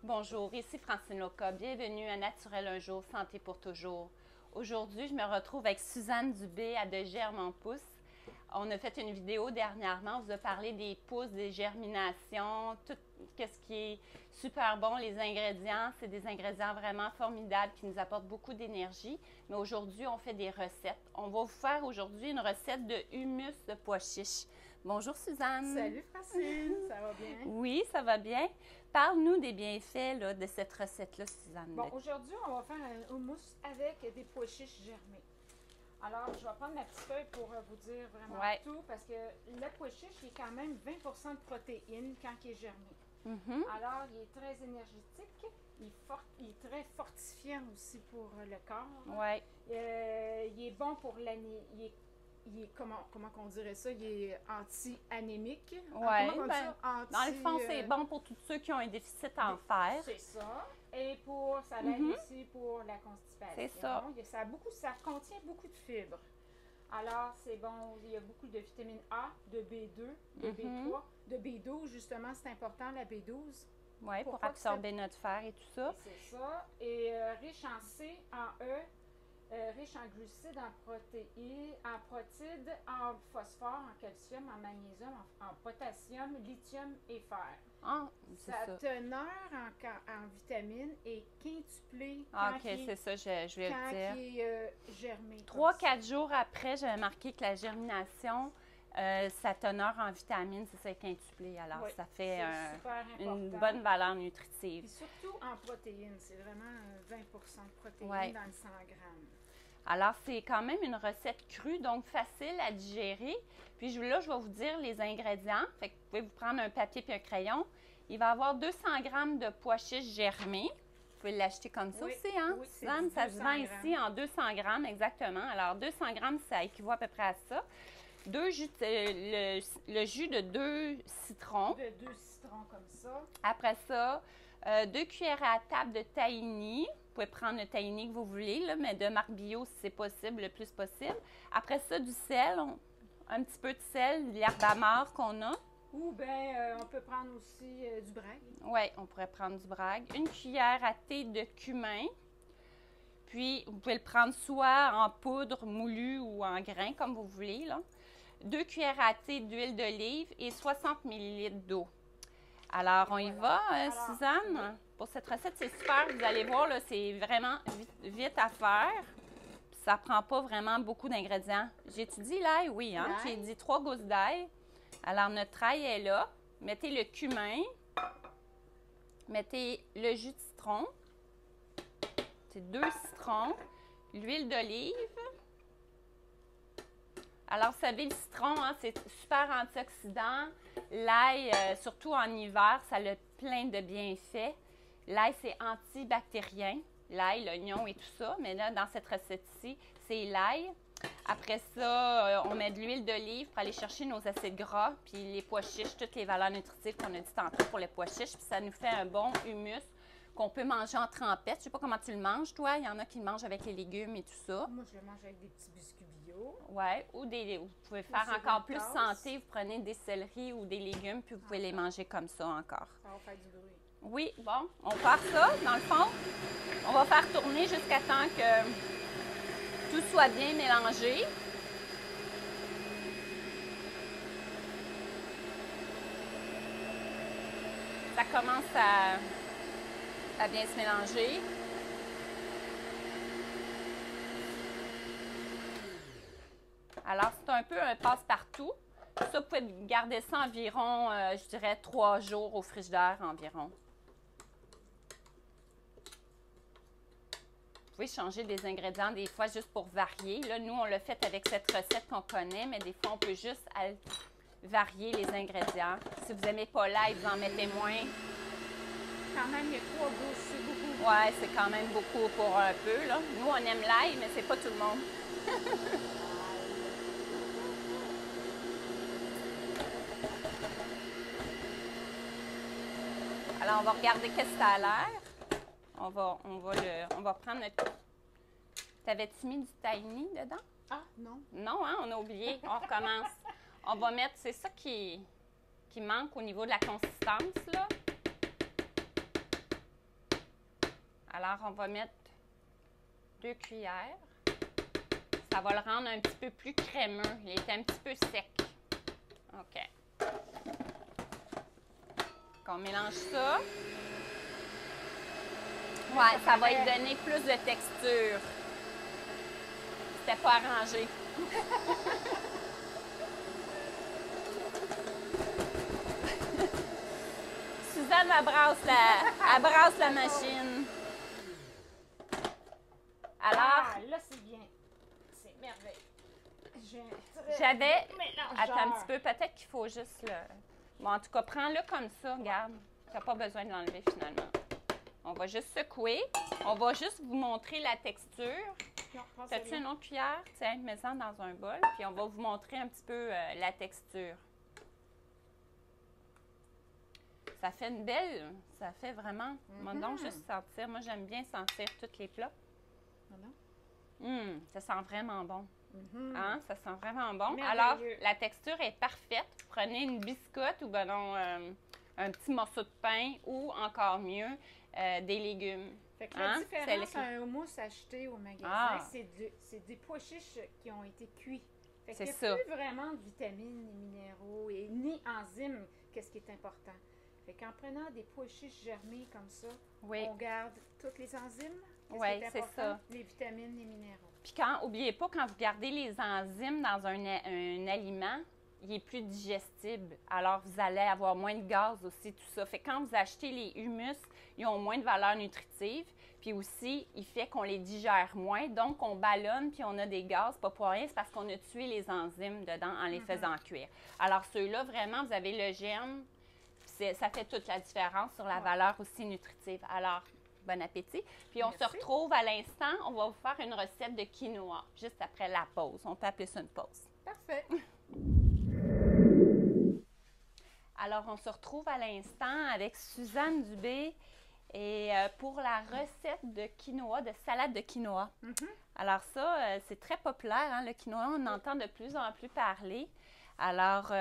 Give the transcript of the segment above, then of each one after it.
Bonjour, ici Francine Loca. Bienvenue à Naturel un jour, santé pour toujours. Aujourd'hui, je me retrouve avec Suzanne Dubé à De Germe en Pousse. On a fait une vidéo dernièrement, on vous a parlé des pousses, des germinations, tout ce qui est super bon, les ingrédients. C'est des ingrédients vraiment formidables qui nous apportent beaucoup d'énergie. Mais aujourd'hui, on fait des recettes. On va vous faire aujourd'hui une recette de hummus de pois chiches. Bonjour Suzanne. Salut Francine, ça va bien? Oui, ça va bien. Parle-nous des bienfaits là, de cette recette-là, Suzanne. Bon, aujourd'hui, on va faire un houmous avec des pois chiches germés. Alors, je vais prendre ma petite feuille pour vous dire vraiment tout, parce que le pois chiche, il est quand même 20% de protéines quand il est germé. Alors, il est très énergétique, il est très fortifiant aussi pour le corps. Ouais. Il est bon pour l'année. Il est, comment on dirait ça? Il est anti-anémique. Oui, dans le fond, c'est bon pour tous ceux qui ont un déficit en fer. C'est ça. Et ça l'aide aussi pour la constipation. C'est ça. Ça contient beaucoup de fibres. Alors, c'est bon. Il y a beaucoup de vitamine A, de B2, de B3, de B12. Justement, c'est important, la B12. Oui, pour absorber notre fer et tout ça. C'est ça. Et riche en C, en E. Riche en glucides, en protéines, en protides, en phosphore, en calcium, en magnésium, en potassium, lithium et fer. Ah, Sa teneur en vitamines est quintuplée OK, c'est ça, je vais le dire. Quand il est germé. 3-4 jours après, j'avais marqué que la germination, sa teneur en vitamines, c'est ça, quintuplée. Alors, oui, ça fait une bonne valeur nutritive. Puis surtout en protéines. C'est vraiment 20% de protéines dans le 100 grammes. Alors, c'est quand même une recette crue, donc facile à digérer. Puis là, je vais vous dire les ingrédients. Fait que vous pouvez vous prendre un papier et un crayon. Il va y avoir 200 g de pois chiches germés. Vous pouvez l'acheter comme ça aussi, hein? Oui, Suzanne, ça se vend ici en 200 g, exactement. Alors, 200 g, ça équivaut à peu près à ça. Le jus de 2 citrons. De 2 citrons comme ça. Après ça, 2 cuillères à table de tahini. Vous pouvez prendre le tahini que vous voulez, là, mais de marque bio si c'est possible, le plus possible. Après ça, du sel, un petit peu de sel, de l'herbe amare qu'on a. Ou bien, on peut prendre aussi du bragg. Oui, on pourrait prendre du bragg. Une cuillère à thé de cumin. Puis, vous pouvez le prendre soit en poudre moulue ou en grains, comme vous voulez, là. 2 cuillères à thé d'huile d'olive et 60 ml d'eau. Alors, on y va, Suzanne? Oui. Pour cette recette, c'est super. Vous allez voir, là, c'est vraiment vite à faire. Ça ne prend pas vraiment beaucoup d'ingrédients. J'ai-tu dit l'ail? Oui, hein? J'ai dit 3 gousses d'ail. Alors, notre ail est là. Mettez le cumin. Mettez le jus de citron. C'est 2 citrons. L'huile d'olive. Alors, vous savez, le citron, hein, c'est super antioxydant. L'ail, surtout en hiver, ça a plein de bienfaits. L'ail, c'est antibactérien. L'ail, l'oignon et tout ça. Mais là, dans cette recette-ci, c'est l'ail. Après ça, on met de l'huile d'olive pour aller chercher nos acides gras, puis les pois chiches, toutes les valeurs nutritives qu'on a dit tantôt pour les pois chiches. Puis ça nous fait un bon hummus qu'on peut manger en trempette. Je ne sais pas comment tu le manges, toi. Il y en a qui le mangent avec les légumes et tout ça. Moi, je le mange avec des petits biscuits bio. Oui, vous pouvez faire encore plus santé. Vous prenez des céleris ou des légumes, puis vous pouvez les manger comme ça encore. Ça va faire du bruit. Oui, bon, on va faire ça, dans le fond. On va faire tourner jusqu'à temps que tout soit bien mélangé. Ça commence à bien se mélanger. Alors, c'est un peu un passe-partout. Ça, vous pouvez garder ça environ, je dirais, 3 jours au frigidaire environ. Vous pouvez changer des ingrédients des fois juste pour varier. Là, nous, on l'a fait avec cette recette qu'on connaît, mais des fois, on peut juste varier les ingrédients. Si vous n'aimez pas l'ail, vous en mettez moins. Quand même, il y a 3 gousses, c'est beaucoup. Oui, c'est quand même beaucoup pour un peu, là. Nous, on aime l'ail, mais c'est pas tout le monde. Alors, on va regarder qu'est-ce que ça a l'air. On va prendre notre... T'avais-tu mis du tahini dedans? Ah, non. Non, hein, on a oublié. On recommence. On va mettre... C'est ça qui manque au niveau de la consistance, là. Alors, on va mettre 2 cuillères. Ça va le rendre un petit peu plus crémeux. Il est un petit peu sec. OK. On mélange ça. Ouais, ça va lui donner plus de texture. C'était pas arrangé. Suzanne, elle brasse la machine. Alors, là, c'est bien. C'est merveilleux. J'avais... Attends un petit peu. Peut-être qu'il faut juste le... Bon, en tout cas, prends-le comme ça, regarde. Tu n'as pas besoin de l'enlever finalement. On va juste secouer. On va juste vous montrer la texture. As-tu une autre cuillère? Tiens, mets-en dans un bol. Puis on va vous montrer un petit peu la texture. Ça fait une belle... Ça fait vraiment... Donc, juste sentir. Moi, j'aime bien sentir tous les plats. Ça sent vraiment bon. Hein? Ça sent vraiment bon. Merveilleux. Alors, la texture est parfaite. Prenez une biscotte ou ben non, un petit morceau de pain ou, encore mieux, des légumes. Fait que la différence, un houmous acheté au magasin, c'est des pois chiches qui ont été cuits. Fait qu'il n'y a plus vraiment de vitamines, ni minéraux, et ni enzymes, qu'est-ce qui est important. Fait qu'en prenant des pois chiches germés comme ça, on garde toutes les enzymes. Oui, c'est ça. Les vitamines, les minéraux. Puis n'oubliez pas, quand vous gardez les enzymes dans un aliment, il est plus digestible. Alors, vous allez avoir moins de gaz aussi, tout ça. Fait que quand vous achetez les humus, ils ont moins de valeur nutritive. Puis aussi, il fait qu'on les digère moins. Donc, on ballonne puis on a des gaz. Pas pour rien, c'est parce qu'on a tué les enzymes dedans en les faisant cuire. Alors, ceux-là, vraiment, vous avez le germe. Ça fait toute la différence sur la valeur aussi nutritive. Alors, bon appétit. Puis on se retrouve à l'instant. On va vous faire une recette de quinoa juste après la pause. On peut appeler ça une pause. Parfait. Alors, on se retrouve à l'instant avec Suzanne Dubé et pour la recette de quinoa, de salade de quinoa. Alors ça, c'est très populaire, hein, le quinoa. On entend de plus en plus parler. Alors,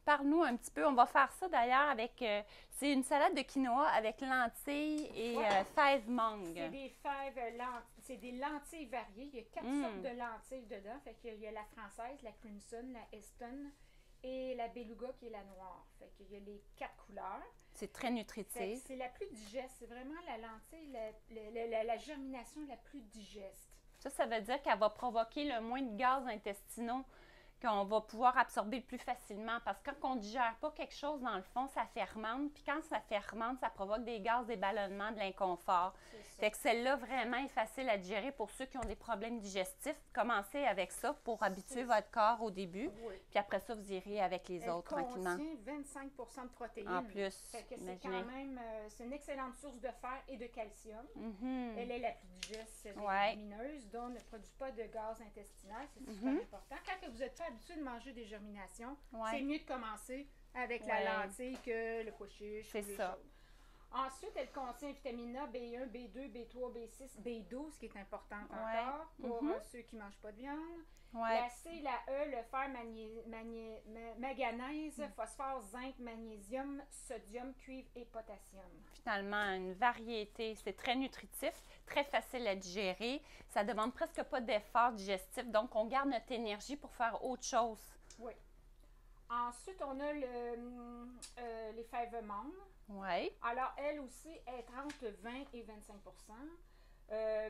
parle-nous un petit peu. On va faire ça d'ailleurs avec... c'est une salade de quinoa avec lentilles et fèves mangue. C'est des fèves lentilles. C'est des lentilles variées. Il y a 4 sortes de lentilles dedans. Fait qu'il y a la française, la crimson, la Eston et la beluga qui est la noire. Fait qu'il y a les 4 couleurs. C'est très nutritif. C'est la plus digeste. C'est vraiment la lentille, la germination la plus digeste. Ça veut dire qu'elle va provoquer le moins de gaz intestinaux qu'on va pouvoir absorber plus facilement. Parce que quand on ne digère pas quelque chose, dans le fond, ça fermente. Puis quand ça fermente, ça provoque des gaz, des ballonnements, de l'inconfort. Fait que celle-là, vraiment, est facile à digérer pour ceux qui ont des problèmes digestifs. Commencez avec ça pour habituer votre corps au début. Puis après ça, vous irez avec les autres tranquillement. Elle contient 25 % de protéines. En plus, fait que c'est quand même c'est une excellente source de fer et de calcium. Elle est la plus digeste des légumineuses, dont ne produit pas de gaz intestinal. C'est super important. Quand vous êtes pas habitué de manger des germinations, c'est mieux de commencer avec la lentille que le pois chiche. C'est ça. Ensuite, elle contient vitamine A, B1, B2, B3, B6, B12, qui est important encore pour ceux qui ne mangent pas de viande. La C, la E, le fer, manganèse, phosphore, zinc, magnésium, sodium, cuivre et potassium. Finalement, une variété. C'est très nutritif, très facile à digérer. Ça ne demande presque pas d'effort digestif. Donc, on garde notre énergie pour faire autre chose. Oui. Ensuite, on a les fèves mangue. Oui. Alors, elle aussi est entre 20 et 25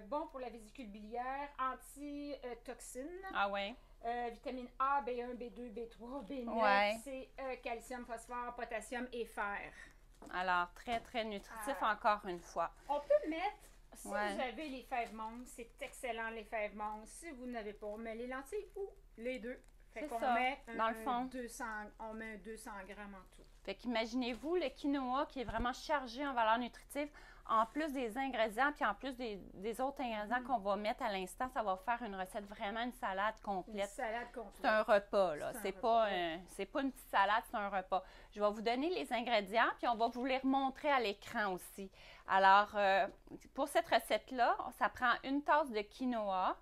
bon pour la vésicule biliaire, anti-toxine. Ah oui. Vitamine A, B1, B2, B3, B9, C, E, calcium, phosphore, potassium et fer. Alors, très, très nutritif encore une fois. On peut mettre, si vous avez les fèves mangue, c'est excellent les fèves mangue. Si vous n'avez pas, on met les lentilles ou les deux. Fait qu'on met dans le fond. 200 grammes en tout. Fait qu'imaginez-vous le quinoa qui est vraiment chargé en valeur nutritive, en plus des ingrédients, puis en plus des autres ingrédients qu'on va mettre à l'instant, ça va faire une recette, vraiment une salade complète. Une salade complète. C'est un repas, là. C'est pas une petite salade, c'est un repas. Je vais vous donner les ingrédients, puis on va vous les remontrer à l'écran aussi. Alors, pour cette recette-là, ça prend une tasse de quinoa.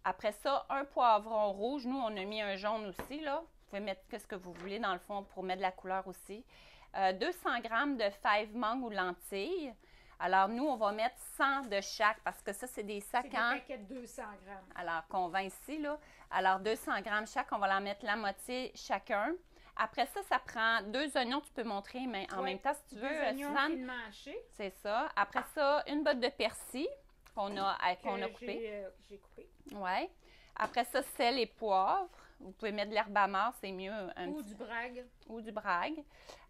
Après ça, un poivron rouge. Nous, on a mis un jaune aussi, là. Vous pouvez mettre ce que vous voulez dans le fond pour mettre de la couleur aussi. 200 g de fèves mangue ou lentilles. Alors, nous, on va mettre 100 de chaque parce que ça, c'est des sacs en... C'est des paquets de 200 grammes. Alors, qu'on vend ici, là. Alors, 200 grammes chaque, on va en mettre la moitié chacun. Après ça, ça prend 2 oignons, tu peux montrer, mais en même temps, si tu veux, 2 oignons Suzanne. C'est ça. Après ça, une botte de persil qu'on a coupé. J'ai coupé. Oui. Après ça, sel et poivre. Vous pouvez mettre de l'herbe amare, c'est mieux. Du bragg. Ou du bragg.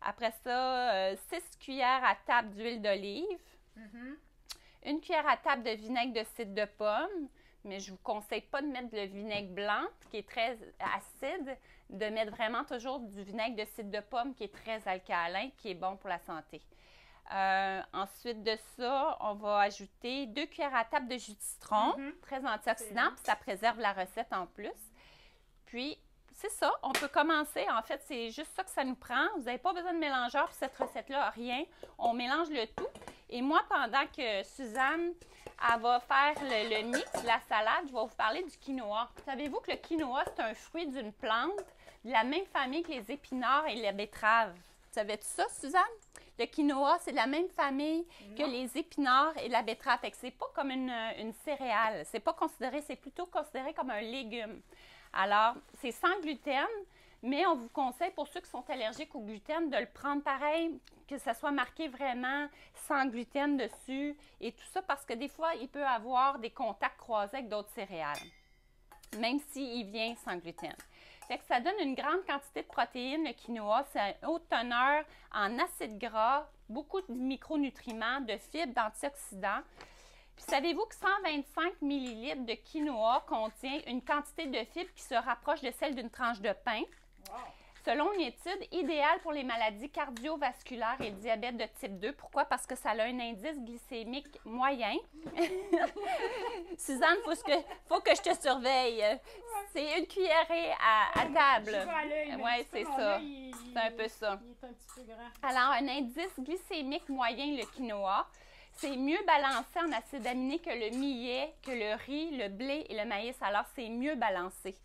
Après ça, 6 cuillères à table d'huile d'olive. Une cuillère à table de vinaigre de cidre de pomme. Mais je ne vous conseille pas de mettre le vinaigre blanc, qui est très acide, de mettre vraiment toujours du vinaigre de cidre de pomme, qui est très alcalin, qui est bon pour la santé. Ensuite de ça, on va ajouter 2 cuillères à table de jus de citron, très antioxydant, puis ça préserve la recette en plus. Puis, c'est ça, on peut commencer. En fait, c'est juste ça que ça nous prend. Vous n'avez pas besoin de mélangeur pour cette recette-là, rien. On mélange le tout. Et moi, pendant que Suzanne, elle va faire le mix, la salade, je vais vous parler du quinoa. Savez-vous que le quinoa, c'est un fruit d'une plante de la même famille que les épinards et les betteraves? Savais-tu ça, Suzanne? Le quinoa, c'est de la même famille que les épinards et la betterave. Fait que c'est pas comme une céréale. C'est pas considéré, c'est plutôt considéré comme un légume. Alors, c'est sans gluten, mais on vous conseille, pour ceux qui sont allergiques au gluten, de le prendre pareil, que ça soit marqué vraiment sans gluten dessus et tout ça, parce que des fois, il peut avoir des contacts croisés avec d'autres céréales, même s'il vient sans gluten. Fait que ça donne une grande quantité de protéines, le quinoa. C'est une haute teneur en acides gras, beaucoup de micronutriments, de fibres, d'antioxydants. Puis savez-vous que 125 ml de quinoa contient une quantité de fibres qui se rapproche de celle d'une tranche de pain? Wow. Selon une étude, idéale pour les maladies cardiovasculaires et le diabète de type 2. Pourquoi? Parce que ça a un indice glycémique moyen. Suzanne, faut que je te surveille. C'est une cuillerée à table. Oui, c'est ça. C'est un peu ça. Il est un petit peu grand. Alors, un indice glycémique moyen, le quinoa. C'est mieux balancé en acides aminés que le millet, que le riz, le blé et le maïs. Alors, c'est mieux balancé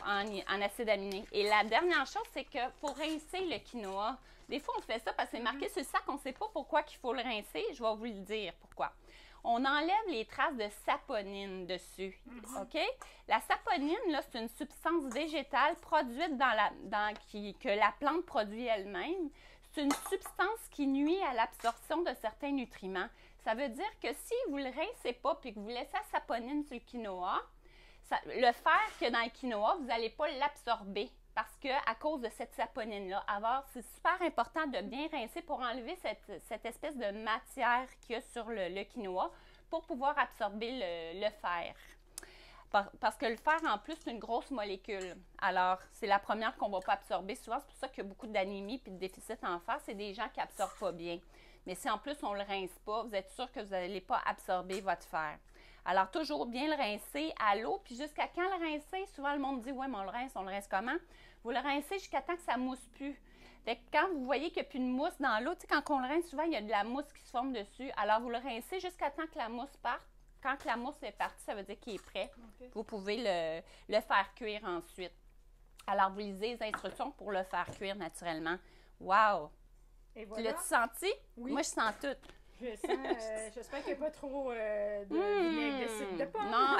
en acides aminés. Et la dernière chose, c'est qu'il faut rincer le quinoa. Des fois, on fait ça parce que c'est marqué sur le sac, on ne sait pas pourquoi il faut le rincer. Je vais vous le dire pourquoi. On enlève les traces de saponine dessus, OK? La saponine, là, c'est une substance végétale produite que la plante produit elle-même. C'est une substance qui nuit à l'absorption de certains nutriments. Ça veut dire que si vous ne le rincez pas et que vous laissez la saponine sur le quinoa, le fer qu'il y a dans le quinoa, vous n'allez pas l'absorber parce qu'à cause de cette saponine-là. Alors, c'est super important de bien rincer pour enlever cette espèce de matière qu'il y a sur le quinoa pour pouvoir absorber le fer. Parce que le fer, en plus, c'est une grosse molécule. Alors, c'est la première qu'on ne va pas absorber. Souvent, c'est pour ça qu'il y a beaucoup d'anémie et de déficit en fer. C'est des gens qui n'absorbent pas bien. Mais si en plus, on ne le rince pas, vous êtes sûr que vous n'allez pas absorber votre fer. Alors, toujours bien le rincer à l'eau. Puis jusqu'à quand le rincer? Souvent, le monde dit, ouais, mais on le rince comment? Vous le rincez jusqu'à temps que ça ne mousse plus. Fait que quand vous voyez qu'il n'y a plus de mousse dans l'eau, tu sais, quand on le rince, souvent, il y a de la mousse qui se forme dessus. Alors, vous le rincez jusqu'à temps que la mousse parte. Quand la mousse est partie, ça veut dire qu'il est prêt. Okay. Vous pouvez le faire cuire ensuite. Alors, vous lisez les instructions pour le faire cuire naturellement. Wow! Et voilà. Tu l'as-tu senti? Oui. Moi, je sens tout. Je sens, j'espère qu'il n'y a pas trop de vinaigre de cidre de pomme. Non!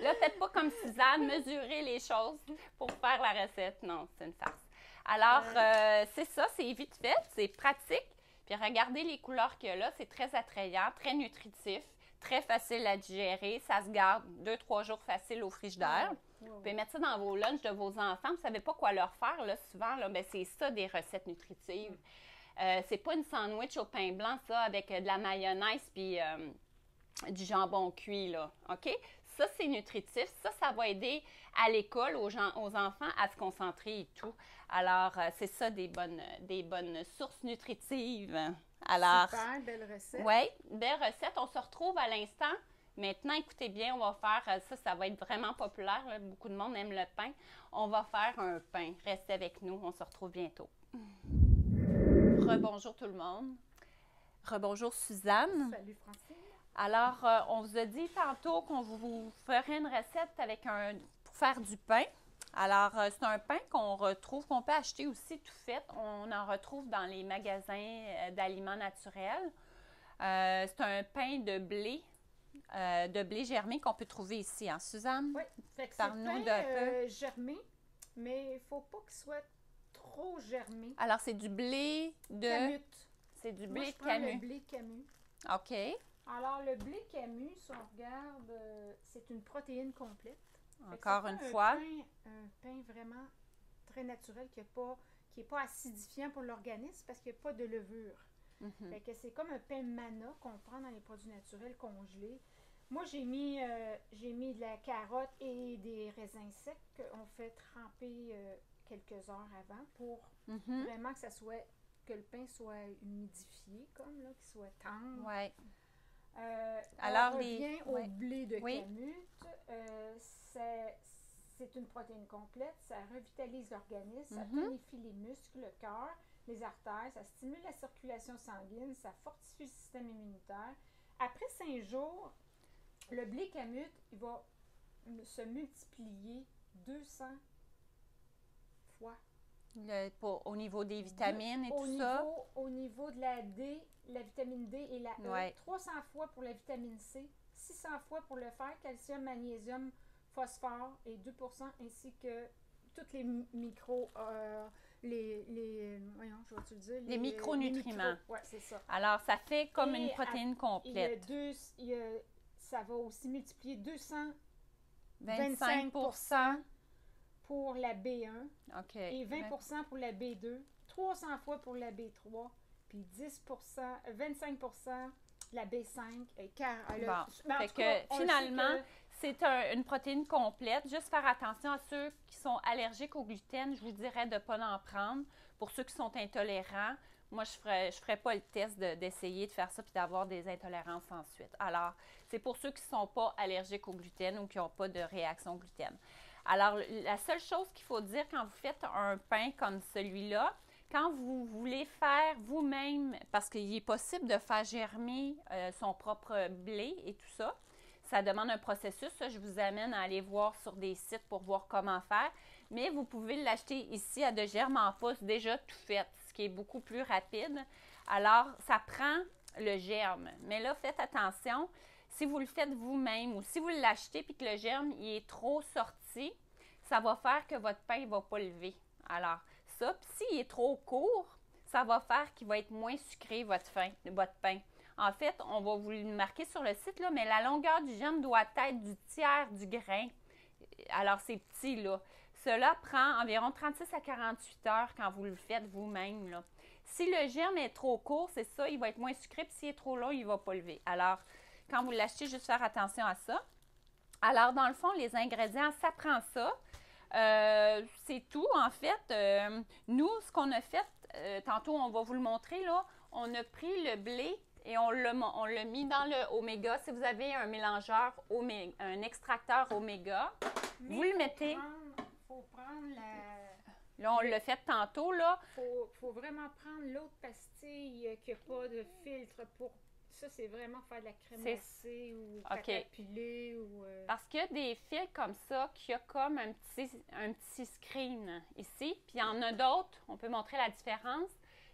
Là, faites pas comme Suzanne, mesurez les choses pour faire la recette. Non, c'est une farce. Alors, c'est ça, c'est vite fait, c'est pratique. Puis regardez les couleurs qu'il y a là, c'est très attrayant, très nutritif. Très facile à digérer. Ça se garde 2-3 jours facile au frigidaire. Vous pouvez mettre ça dans vos lunchs de vos enfants. Vous ne savez pas quoi leur faire. Là, souvent, là, ben, c'est ça des recettes nutritives. C'est pas une sandwich au pain blanc, ça, avec de la mayonnaise puis du jambon cuit. Là. OK? Ça, c'est nutritif. Ça va aider à l'école aux enfants à se concentrer et tout. Alors, c'est ça des bonnes sources nutritives. Alors, super, belle recette. Oui, belle recette. On se retrouve à l'instant. Maintenant, écoutez bien, on va faire, ça va être vraiment populaire. Là. Beaucoup de monde aime le pain. On va faire un pain. Restez avec nous, on se retrouve bientôt. Rebonjour tout le monde. Rebonjour Suzanne. Salut Francine. Alors, on vous a dit tantôt qu'on vous ferait une recette pour faire du pain. Alors, c'est un pain qu'on peut acheter aussi tout fait. On en retrouve dans les magasins d'aliments naturels. C'est un pain de blé germé qu'on peut trouver ici, hein, Suzanne? Oui, fait que c'est Parle-nous pain germé, mais il ne faut pas qu'il soit trop germé. Alors, c'est du blé de... Camut. C'est du Moi, blé je de prends Camus. le blé Camus. OK. Alors, le blé Camus, si on regarde, c'est une protéine complète. Encore une fois. Un pain vraiment très naturel qui est pas acidifiant pour l'organisme parce qu'il n'y a pas de levure. Fait que c'est comme un pain mana qu'on prend dans les produits naturels congelés. Moi, j'ai mis de la carotte et des raisins secs qu'on fait tremper quelques heures avant pour vraiment que le pain soit humidifié, comme là, qu'il soit tendre. Ouais. Alors, on revient au blé de oui. Camut. C'est une protéine complète, ça revitalise l'organisme, ça tonifie les muscles, le cœur, les artères, ça stimule la circulation sanguine, ça fortifie le système immunitaire. Après 5 jours, le blé Camut, il va se multiplier 200 fois. Au niveau des vitamines et tout ça? Au niveau de la D, la vitamine D et la E, 300 fois pour la vitamine C, 600 fois pour le fer, calcium, magnésium, phosphore et 2%, ainsi que toutes les les micronutriments. Oui, c'est ça. Alors, ça fait comme une protéine complète. Ça va aussi multiplier 225% pour la B1 et 20% pour la B2, 300 fois pour la B3, puis 25% la B5. Fait que finalement, c'est une protéine complète. Juste faire attention à ceux qui sont allergiques au gluten. Je vous dirais de ne pas en prendre. Pour ceux qui sont intolérants, moi, je ferais pas le test d'essayer de faire ça puis d'avoir des intolérances ensuite. Alors, c'est pour ceux qui ne sont pas allergiques au gluten ou qui n'ont pas de réaction au gluten. Alors, la seule chose qu'il faut dire quand vous faites un pain comme celui-là, quand vous voulez faire vous-même, parce qu'il est possible de faire germer son propre blé et tout ça, ça demande un processus. Ça, je vous amène à aller voir sur des sites pour voir comment faire. Mais vous pouvez l'acheter ici à De Germe en pouce déjà tout fait, ce qui est beaucoup plus rapide. Alors, ça prend le germe. Mais là, faites attention. Si vous le faites vous-même ou si vous l'achetez et que le germe il est trop sorti, ça va faire que votre pain ne va pas lever. Alors, ça, puis s'il est trop court, ça va faire qu'il va être moins sucré, votre pain. En fait, on va vous le marquer sur le site, là, mais la longueur du germe doit être du tiers du grain. Alors, c'est petit, là. Cela prend environ 36 à 48 heures quand vous le faites vous-même, là. Si le germe est trop court, c'est ça, il va être moins sucré, puis s'il est trop long, il ne va pas lever. Alors, quand vous l'achetez, juste faire attention à ça. Alors, dans le fond, les ingrédients, ça prend ça. C'est tout, en fait. Nous, ce qu'on a fait, tantôt, on va vous le montrer, là. On a pris le blé et on l'a mis dans le Oméga. Si vous avez un mélangeur, un extracteur Oméga, vous le mettez. Il faut prendre Là, on l'a fait tantôt, là. Faut vraiment prendre l'autre pastille qui n'a pas de filtre pour... Ça, c'est vraiment faire de la crème glacée ou pilée ou... Parce qu'il y a des fils comme ça qui a comme un petit screen ici. Puis il y en a d'autres, on peut montrer la différence.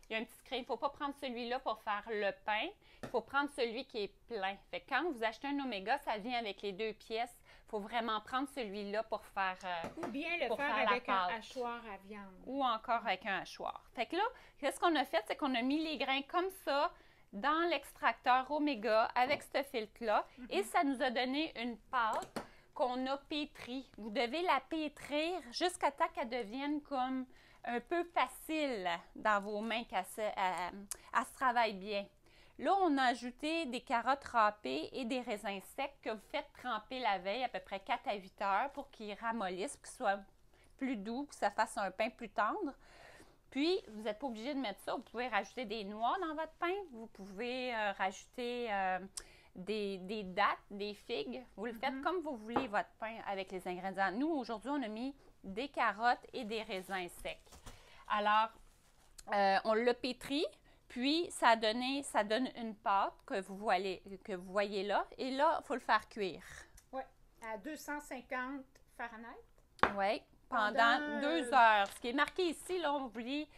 Il y a un petit screen. Il ne faut pas prendre celui-là pour faire le pain. Il faut prendre celui qui est plein. Fait que quand vous achetez un Oméga, ça vient avec les 2 pièces. Il faut vraiment prendre celui-là pour faire ou bien le faire avec un hachoir à viande. Ou encore avec un hachoir. Fait que là, qu'est-ce qu'on a fait? C'est qu'on a mis les grains comme ça dans l'extracteur Oméga avec ce filtre-là. Et ça nous a donné une pâte qu'on a pétrie. Vous devez la pétrir jusqu'à temps qu'elle devienne comme un peu facile dans vos mains, qu'elle se travaille bien. Là, on a ajouté des carottes râpées et des raisins secs que vous faites tremper la veille à peu près 4 à 8 heures pour qu'ils ramollissent, qu'ils soient plus doux, que ça fasse un pain plus tendre. Puis, vous n'êtes pas obligé de mettre ça. Vous pouvez rajouter des noix dans votre pain. Vous pouvez rajouter des dattes, des figues. Vous le faites comme vous voulez, votre pain, avec les ingrédients. Nous, aujourd'hui, on a mis des carottes et des raisins secs. Alors, on l'a pétri. Puis, ça donne une pâte que vous voyez là. Et là, il faut le faire cuire. Oui, à 250 Fahrenheit. Oui, pendant 2 heures. Ce qui est marqué ici, là, on oublie,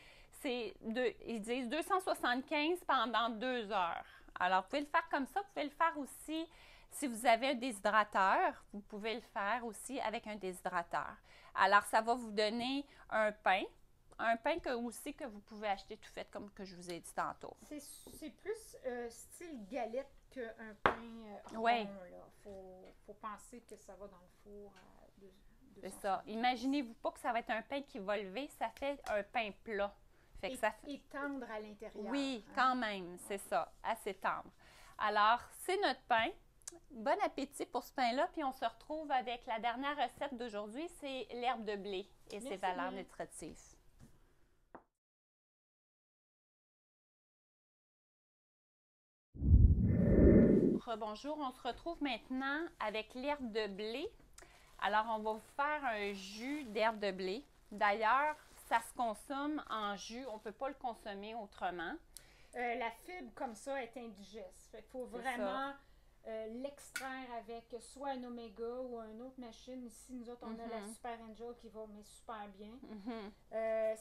ils disent 275 pendant 2 heures. Alors, vous pouvez le faire comme ça. Vous pouvez le faire aussi si vous avez un déshydrateur. Vous pouvez le faire aussi avec un déshydrateur. Alors, ça va vous donner un pain. Un pain aussi que vous pouvez acheter tout fait, comme que je vous ai dit tantôt. C'est plus style galette qu'un pain rond. Oui. Faut penser que ça va dans le four à 200. C'est ça. Imaginez-vous pas que ça va être un pain qui va lever. Ça fait un pain plat. Fait que et tendre à l'intérieur. Oui, quand même. C'est ça. Assez tendre. Alors, c'est notre pain. Bon appétit pour ce pain-là. Puis on se retrouve avec la dernière recette d'aujourd'hui. C'est l'herbe de blé et ses valeurs nutritives. Rebonjour, on se retrouve maintenant avec l'herbe de blé. Alors, on va vous faire un jus d'herbe de blé. D'ailleurs, ça se consomme en jus. On ne peut pas le consommer autrement. La fibre comme ça est indigeste. Il faut vraiment l'extraire avec soit un Omega ou une autre machine. Ici, nous autres, on a la Super Angel qui va super bien.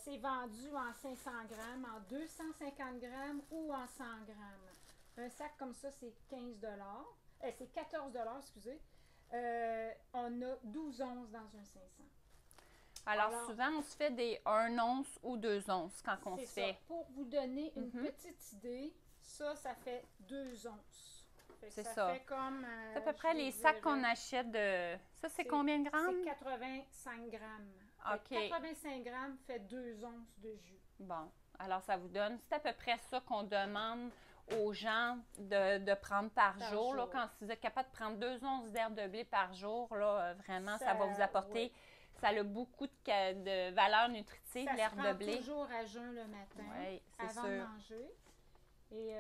C'est vendu en 500 grammes, en 250 grammes ou en 100 grammes. Un sac comme ça, c'est 15 c'est 14 excusez. On a 12 onces dans un 500. Alors, souvent, on se fait des 1 once ou 2 onces quand on se fait. Pour vous donner une petite idée, ça fait 2 onces. C'est ça. Fait comme, c'est à peu près les sacs qu'on achète de... Ça, c'est combien de grammes? C'est 85 grammes. OK. 85 grammes fait 2 onces de jus. Bon, alors ça vous donne... C'est à peu près ça qu'on demande aux gens de prendre par jour. Là, quand vous êtes capable de prendre 2 onces d'herbe de blé par jour, là, vraiment, ça va vous apporter... Oui. Ça a beaucoup de valeurs nutritives, l'herbe de blé. Ça se prend toujours à jeun le matin, avant de manger. Et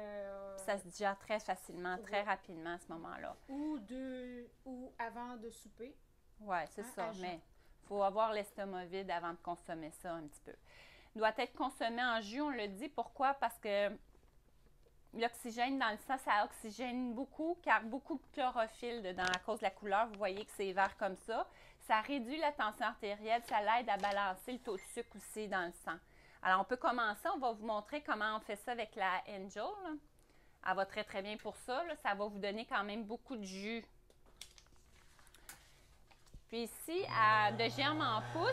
ça se digère très facilement, très rapidement à ce moment-là. Ou avant de souper. Oui, c'est ça. Mais il faut avoir l'estomac vide avant de consommer ça un petit peu. Il doit être consommé en jus, on le dit. Pourquoi? Parce que l'oxygène dans le sang, ça oxygène beaucoup, car beaucoup de chlorophylle dedans à cause de la couleur. Vous voyez que c'est vert comme ça. Ça réduit la tension artérielle, ça l'aide à balancer le taux de sucre aussi dans le sang. Alors, on peut commencer. On va vous montrer comment on fait ça avec la Angel. Là. Elle va très, très bien pour ça. Là. Ça va vous donner quand même beaucoup de jus. Puis ici, à De Germe en Pousse,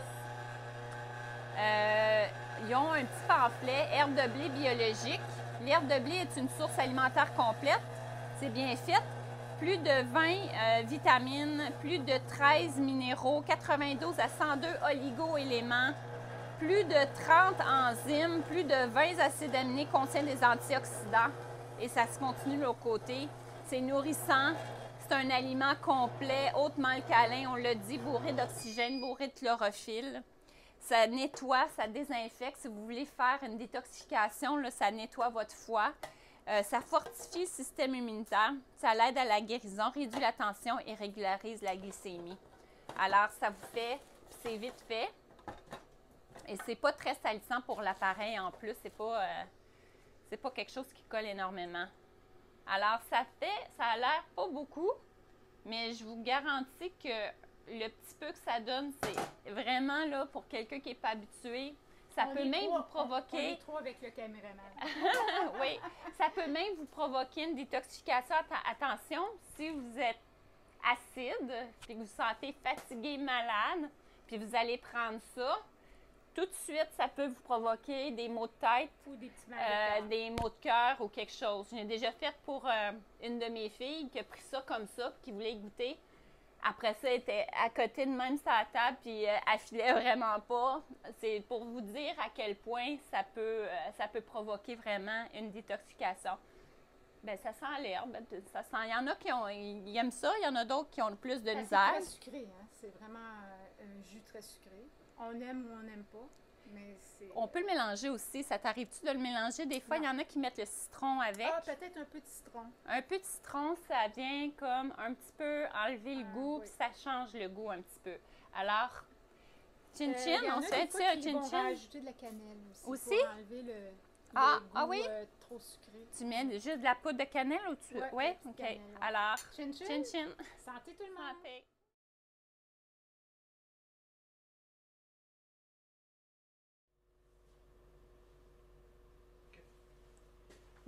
ils ont un petit pamphlet « Herbe de blé biologique ». L'herbe de blé est une source alimentaire complète. C'est bien fait. Plus de 20 vitamines, plus de 13 minéraux, 92 à 102 oligo-éléments, plus de 30 enzymes, plus de 20 acides aminés contiennent des antioxydants. Et ça se continue de l'autre côté. C'est nourrissant. C'est un aliment complet, hautement alcalin, on l'a dit, bourré d'oxygène, bourré de chlorophylle. Ça nettoie, ça désinfecte. Si vous voulez faire une détoxification, là, ça nettoie votre foie. Ça fortifie le système immunitaire. Ça l'aide à la guérison, réduit la tension et régularise la glycémie. Alors, ça vous fait, c'est vite fait. Et c'est pas très salissant pour l'appareil en plus. C'est pas quelque chose qui colle énormément. Alors, ça a l'air pas beaucoup, mais je vous garantis que le petit peu que ça donne, c'est vraiment là pour quelqu'un qui n'est pas habitué. Ça peut même vous provoquer... On est trop avec le caméraman. Oui, ça peut même vous provoquer une détoxification. Attention, si vous êtes acide, puis que vous vous sentez fatigué, malade, puis vous allez prendre ça, tout de suite, ça peut vous provoquer des maux de tête, ou des petits mal de cœur. Des maux de cœur ou quelque chose. J'ai déjà fait pour une de mes filles qui a pris ça comme ça, puis qui voulait goûter. Après ça, elle était à côté de même sur la table, puis elle filait vraiment pas. C'est pour vous dire à quel point ça peut provoquer vraiment une détoxification. Bien, ça sent l'herbe. Il y en a qui aiment ça, il y en a d'autres qui ont plus de misère. C'est très sucré, hein? C'est vraiment un jus très sucré. On aime ou on n'aime pas, mais c'est... On peut le mélanger aussi. Ça t'arrive-tu de le mélanger? Des fois, il y en a qui mettent le citron avec. Ah, peut-être un peu de citron. Un peu de citron, ça vient comme un petit peu enlever le goût, puis ça change le goût un petit peu. Alors, chin-chin, on se fait un chin-chin? On va rajouter de la cannelle aussi. Pour enlever le goût oui? trop sucré. Tu mets juste de la poudre de cannelle ou tu... Oui, OK. Cannelle, alors, chin-chin. Chin-chin. Santé tout le monde. Santé.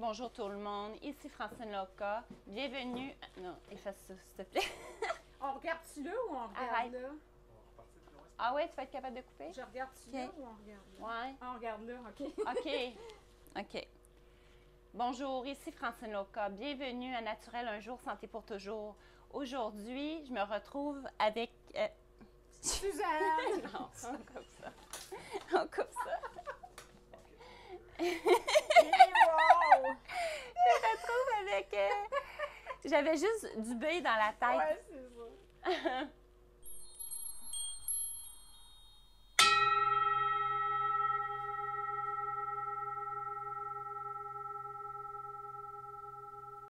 Bonjour tout le monde, ici Francine Loca. Bienvenue. Non, efface ça, s'il te plaît. On regarde-tu là ou on regarde Arrête. là? Ah ouais, tu vas être capable de couper? Je regarde-tu là ou on regarde là? Ouais. On regarde là, OK. OK. Bonjour, ici Francine Loca. Bienvenue à Naturel Un jour, santé pour toujours. Aujourd'hui, je me retrouve avec... Suzanne! Non, on coupe ça. On coupe ça. Wow! Je me retrouve avec... J'avais juste du beurre dans la tête. Ouais, c'est ça.